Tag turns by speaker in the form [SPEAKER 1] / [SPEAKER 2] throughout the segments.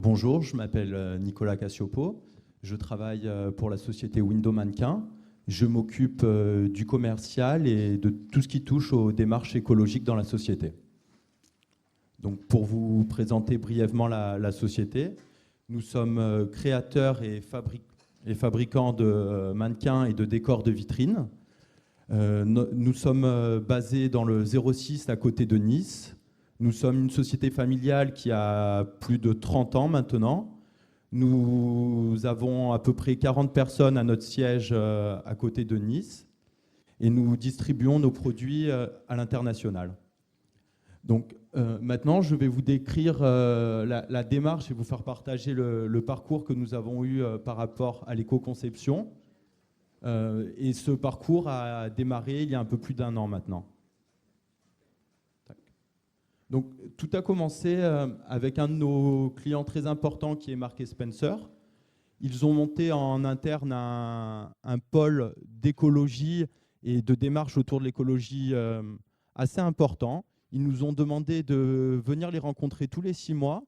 [SPEAKER 1] Bonjour, je m'appelle Nicolas Cassiopo. Je travaille pour la société Window Mannequin. Je m'occupe du commercial et de tout ce qui touche aux démarches écologiques dans la société. Donc, pour vous présenter brièvement la société, nous sommes créateurs et fabricants de mannequins et de décors de vitrines. Nous sommes basés dans le 06 à côté de Nice. Nous sommes une société familiale qui a plus de 30 ans maintenant. Nous avons à peu près 40 personnes à notre siège à côté de Nice et nous distribuons nos produits à l'international. Donc maintenant, je vais vous décrire la démarche et vous faire partager le parcours que nous avons eu par rapport à l'éco-conception. Et ce parcours a démarré il y a un peu plus d'1 an maintenant. Donc, tout a commencé avec un de nos clients très importants qui est Marks & Spencer. Ils ont monté en interne un pôle d'écologie et de démarche autour de l'écologie assez important. Ils nous ont demandé de venir les rencontrer tous les 6 mois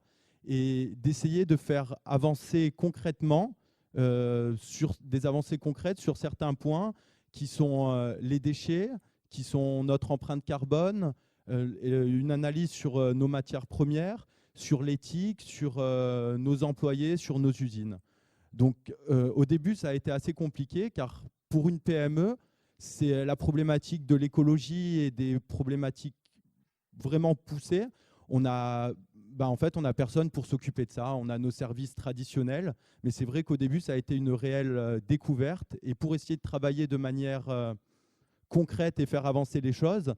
[SPEAKER 1] et d'essayer de faire avancer concrètement, sur des avancées concrètes sur certains points qui sont les déchets, qui sont notre empreinte carbone, une analyse sur nos matières premières, sur l'éthique, sur nos employés, sur nos usines. Donc au début, ça a été assez compliqué car pour une PME, c'est la problématique de l'écologie et des problématiques vraiment poussées. En fait, on n'a personne pour s'occuper de ça. On a nos services traditionnels, mais c'est vrai qu'au début, ça a été une réelle découverte. Et pour essayer de travailler de manière concrète et faire avancer les choses,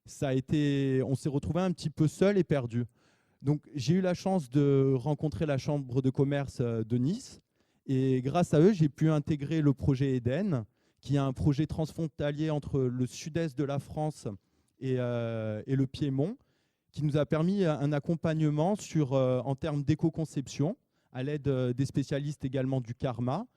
[SPEAKER 1] on s'est retrouvé un petit peu seul et perdu. Donc, j'ai eu la chance de rencontrer la Chambre de commerce de Nice. Et grâce à eux, j'ai pu intégrer le projet Eden, qui est un projet transfrontalier entre le sud-est de la France et le Piémont, qui nous a permis un accompagnement en termes d'éco-conception, à l'aide des spécialistes également du Karma.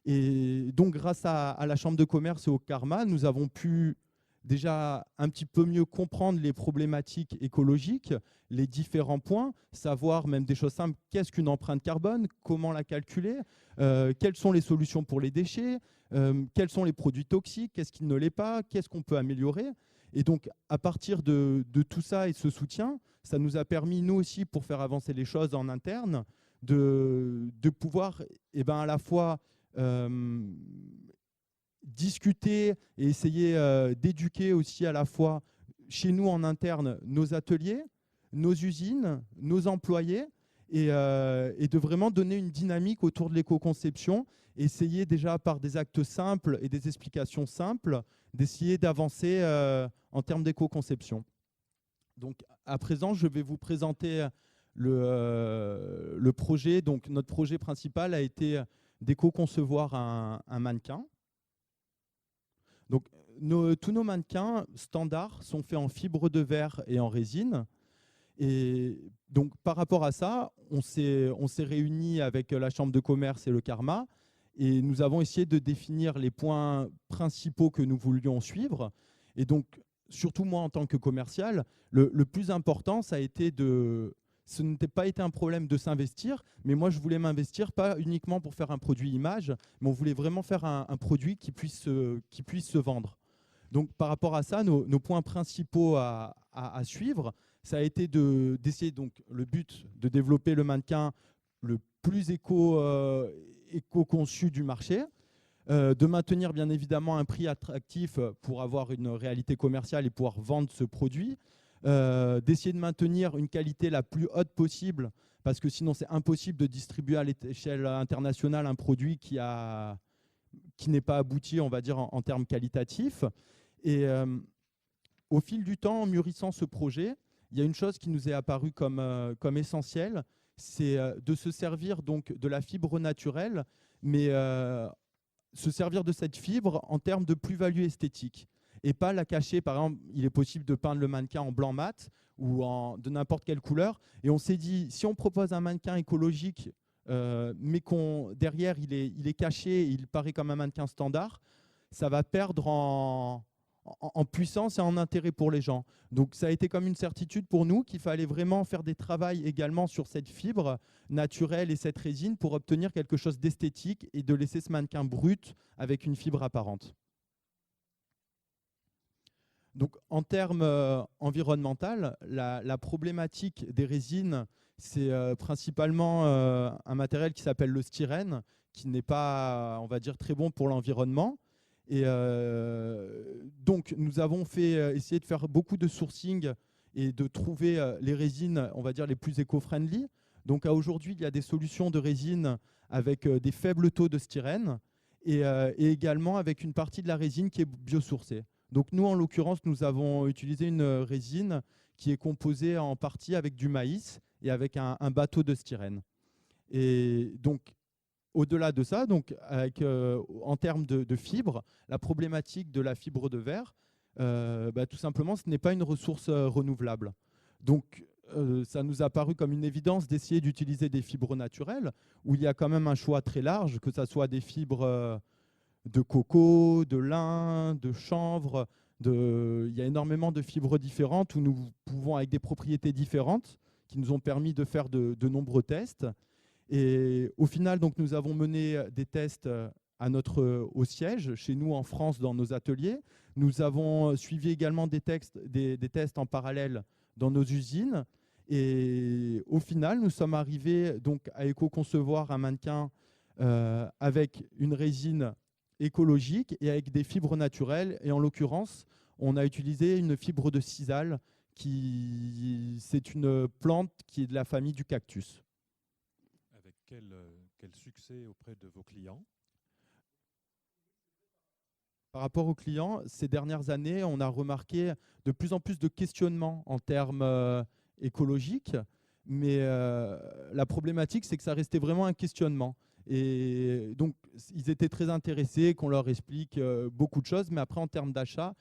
[SPEAKER 1] Et donc, grâce à la Chambre de commerce et au Karma, nous avons pu déjà un petit peu mieux comprendre les problématiques écologiques, les différents points, savoir même des choses simples, qu'est-ce qu'une empreinte carbone, comment la calculer, quelles sont les solutions pour les déchets, quels sont les produits toxiques, qu'est-ce qui ne l'est pas, qu'est-ce qu'on peut améliorer. Et donc, à partir de tout ça et ce soutien, ça nous a permis, nous aussi, pour faire avancer les choses en interne, de pouvoir à la fois discuter et essayer d'éduquer aussi à la fois chez nous en interne nos ateliers, nos usines, nos employés et de vraiment donner une dynamique autour de l'éco-conception, essayer déjà par des actes simples et des explications simples d'essayer d'avancer en termes d'éco-conception. Donc à présent, je vais vous présenter le projet. Donc notre projet principal a été d'éco-concevoir un mannequin. Donc, tous nos mannequins standards sont faits en fibre de verre et en résine. Et donc, par rapport à ça, on s'est réunis avec la Chambre de commerce et le Karma et nous avons essayé de définir les points principaux que nous voulions suivre. Et donc, surtout moi en tant que commercial, le plus important, ça a été ce n'était pas été un problème de s'investir, mais moi je voulais m'investir pas uniquement pour faire un produit image, mais on voulait vraiment faire un produit qui puisse se vendre. Donc par rapport à ça, nos points principaux à suivre, ça a été d'essayer donc le but de développer le mannequin le plus éco-conçu du marché, de maintenir bien évidemment un prix attractif pour avoir une réalité commerciale et pouvoir vendre ce produit, d'essayer de maintenir une qualité la plus haute possible, parce que sinon c'est impossible de distribuer à l'échelle internationale un produit qui n'est pas abouti, on va dire, en termes qualitatifs. Et au fil du temps, en mûrissant ce projet, il y a une chose qui nous est apparue comme essentielle, c'est de se servir donc de la fibre naturelle, mais se servir de cette fibre en termes de plus-value esthétique et pas la cacher. Par exemple, il est possible de peindre le mannequin en blanc mat ou de n'importe quelle couleur. Et on s'est dit, si on propose un mannequin écologique, mais derrière il est caché, il paraît comme un mannequin standard, ça va perdre en en puissance et en intérêt pour les gens. Donc ça a été comme une certitude pour nous qu'il fallait vraiment faire des travaux également sur cette fibre naturelle et cette résine pour obtenir quelque chose d'esthétique et de laisser ce mannequin brut avec une fibre apparente. Donc en termes environnementaux, la problématique des résines, c'est principalement un matériel qui s'appelle le styrène, qui n'est pas, on va dire, très bon pour l'environnement. Et donc, nous avons essayé de faire beaucoup de sourcing et de trouver les résines, on va dire, les plus éco-friendly. Donc, à aujourd'hui, il y a des solutions de résine avec des faibles taux de styrène et également avec une partie de la résine qui est biosourcée. Donc, nous, en l'occurrence, nous avons utilisé une résine qui est composée en partie avec du maïs et avec un bateau de styrène. Et donc, au-delà de ça, donc, en termes de fibres, la problématique de la fibre de verre, tout simplement, ce n'est pas une ressource renouvelable. Donc, ça nous a paru comme une évidence d'essayer d'utiliser des fibres naturelles, où il y a quand même un choix très large, que ce soit des fibres de coco, de lin, de chanvre. Il y a énormément de fibres différentes, où nous pouvons, avec des propriétés différentes, qui nous ont permis de faire de nombreux tests. Et au final, donc, nous avons mené des tests au siège, chez nous en France, dans nos ateliers. Nous avons suivi également des tests en parallèle dans nos usines. Et au final, nous sommes arrivés donc, à éco-concevoir un mannequin avec une résine écologique et avec des fibres naturelles. Et en l'occurrence, on a utilisé une fibre de sisal, c'est une plante qui est de la famille du cactus.
[SPEAKER 2] Quel succès auprès de vos clients?
[SPEAKER 1] Par rapport aux clients, ces dernières années, on a remarqué de plus en plus de questionnements en termes écologiques, mais la problématique, c'est que ça restait vraiment un questionnement. Et donc, ils étaient très intéressés qu'on leur explique beaucoup de choses, mais après, en termes d'achat,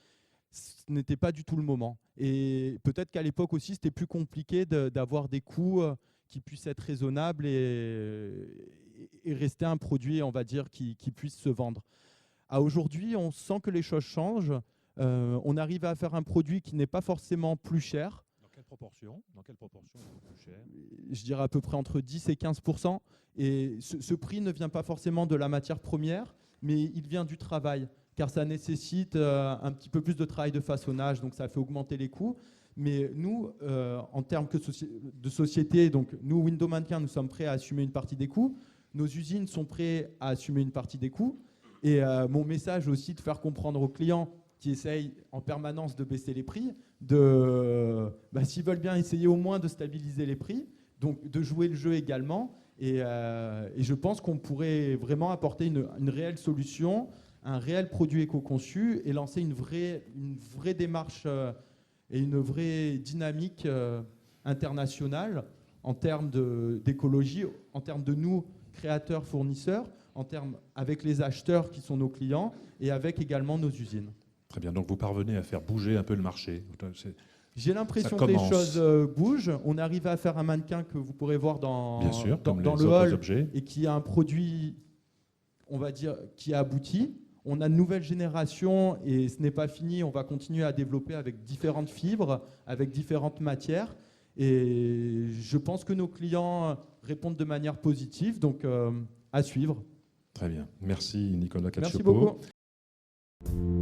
[SPEAKER 1] ce n'était pas du tout le moment. Et peut-être qu'à l'époque aussi, c'était plus compliqué d'avoir des coûts qui puissent être raisonnables et rester un produit, on va dire, qui puisse se vendre. À aujourd'hui, on sent que les choses changent. On arrive à faire un produit qui n'est pas forcément plus cher.
[SPEAKER 2] Dans quelle proportion est-il plus cher?
[SPEAKER 1] Je dirais à peu près entre 10 et 15%. Et ce prix ne vient pas forcément de la matière première, mais il vient du travail, car ça nécessite un petit peu plus de travail de façonnage, donc ça fait augmenter les coûts. Mais nous, en termes de société, donc nous, Window Mannequin, nous sommes prêts à assumer une partie des coûts. Nos usines sont prêtes à assumer une partie des coûts. Et mon message aussi, de faire comprendre aux clients qui essayent en permanence de baisser les prix, s'ils veulent bien essayer au moins de stabiliser les prix, donc de jouer le jeu également. Et je pense qu'on pourrait vraiment apporter une réelle solution, un réel produit éco-conçu et lancer une vraie démarche et une vraie dynamique internationale en termes d'écologie, en termes de nous, créateurs, fournisseurs, en termes avec les acheteurs qui sont nos clients et avec également nos usines.
[SPEAKER 2] Très bien, donc vous parvenez à faire bouger un peu le marché.
[SPEAKER 1] J'ai l'impression que les choses bougent. On arrive à faire un mannequin que vous pourrez voir dans le hall
[SPEAKER 2] objets.
[SPEAKER 1] Et qui a un produit, on va dire, qui a abouti. On a une nouvelle génération et ce n'est pas fini. On va continuer à développer avec différentes fibres, avec différentes matières. Et je pense que nos clients répondent de manière positive. Donc, à suivre.
[SPEAKER 2] Très bien. Merci Nicolas Cacioppo.
[SPEAKER 1] Merci beaucoup.